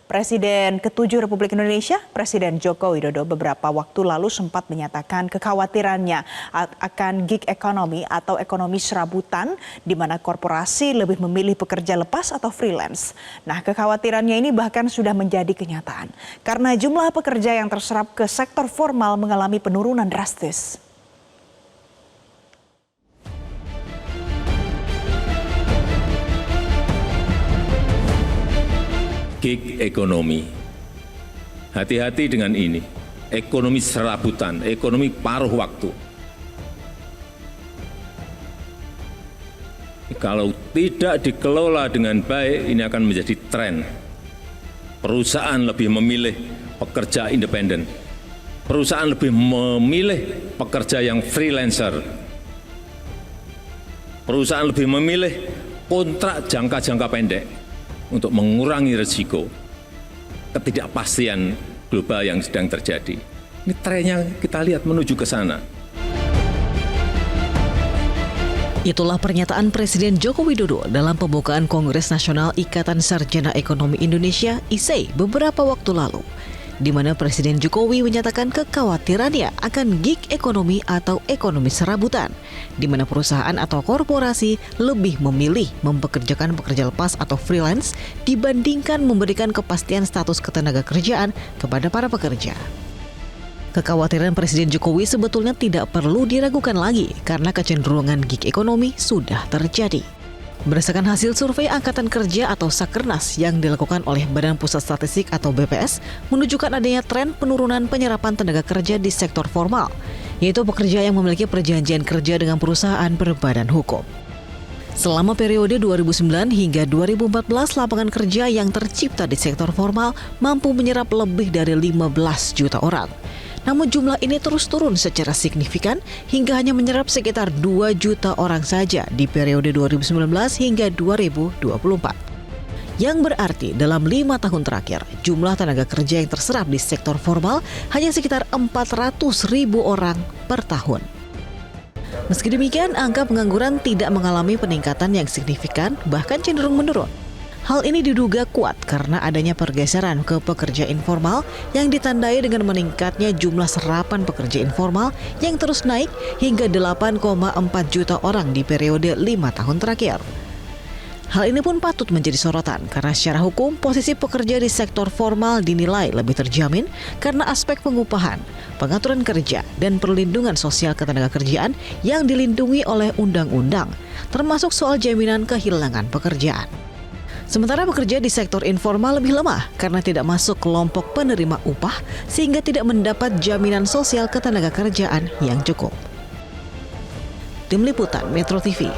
Presiden ke-7 Republik Indonesia, Presiden Joko Widodo beberapa waktu lalu sempat menyatakan kekhawatirannya akan gig economy atau ekonomi serabutan di mana korporasi lebih memilih pekerja lepas atau freelance. Nah, kekhawatirannya ini bahkan sudah menjadi kenyataan karena jumlah pekerja yang terserap ke sektor formal mengalami penurunan drastis. Gig ekonomi. Hati-hati dengan ini. Ekonomi serabutan, ekonomi paruh waktu. Kalau tidak dikelola dengan baik, ini akan menjadi tren. Perusahaan lebih memilih pekerja independen. Perusahaan lebih memilih pekerja yang freelancer. Perusahaan lebih memilih kontrak jangka pendek untuk mengurangi risiko ketidakpastian global yang sedang terjadi. Ini trennya kita lihat menuju ke sana. Itulah pernyataan Presiden Joko Widodo dalam pembukaan Kongres Nasional Ikatan Sarjana Ekonomi Indonesia (ISEI) beberapa waktu lalu, di mana Presiden Jokowi menyatakan kekhawatirannya akan gig ekonomi atau ekonomi serabutan, di mana perusahaan atau korporasi lebih memilih mempekerjakan pekerja lepas atau freelance dibandingkan memberikan kepastian status ketenagakerjaan kepada para pekerja. Kekhawatiran Presiden Jokowi sebetulnya tidak perlu diragukan lagi karena kecenderungan gig ekonomi sudah terjadi. Berdasarkan hasil survei Angkatan Kerja atau Sakernas yang dilakukan oleh Badan Pusat Statistik atau BPS, menunjukkan adanya tren penurunan penyerapan tenaga kerja di sektor formal, yaitu pekerja yang memiliki perjanjian kerja dengan perusahaan berbadan hukum. Selama periode 2009 hingga 2014, lapangan kerja yang tercipta di sektor formal mampu menyerap lebih dari 15 juta orang. Namun jumlah ini terus turun secara signifikan hingga hanya menyerap sekitar 2 juta orang saja di periode 2019 hingga 2024. Yang berarti dalam 5 tahun terakhir, jumlah tenaga kerja yang terserap di sektor formal hanya sekitar 400.000 orang per tahun. Meski demikian, angka pengangguran tidak mengalami peningkatan yang signifikan, bahkan cenderung menurun. Hal ini diduga kuat karena adanya pergeseran ke pekerja informal yang ditandai dengan meningkatnya jumlah serapan pekerja informal yang terus naik hingga 8,4 juta orang di periode 5 tahun terakhir. Hal ini pun patut menjadi sorotan karena secara hukum posisi pekerja di sektor formal dinilai lebih terjamin karena aspek pengupahan, pengaturan kerja, dan perlindungan sosial ketenagakerjaan yang dilindungi oleh undang-undang, termasuk soal jaminan kehilangan pekerjaan. Sementara pekerja di sektor informal lebih lemah karena tidak masuk kelompok penerima upah sehingga tidak mendapat jaminan sosial ketenagakerjaan yang cukup. Tim Liputan Metro TV.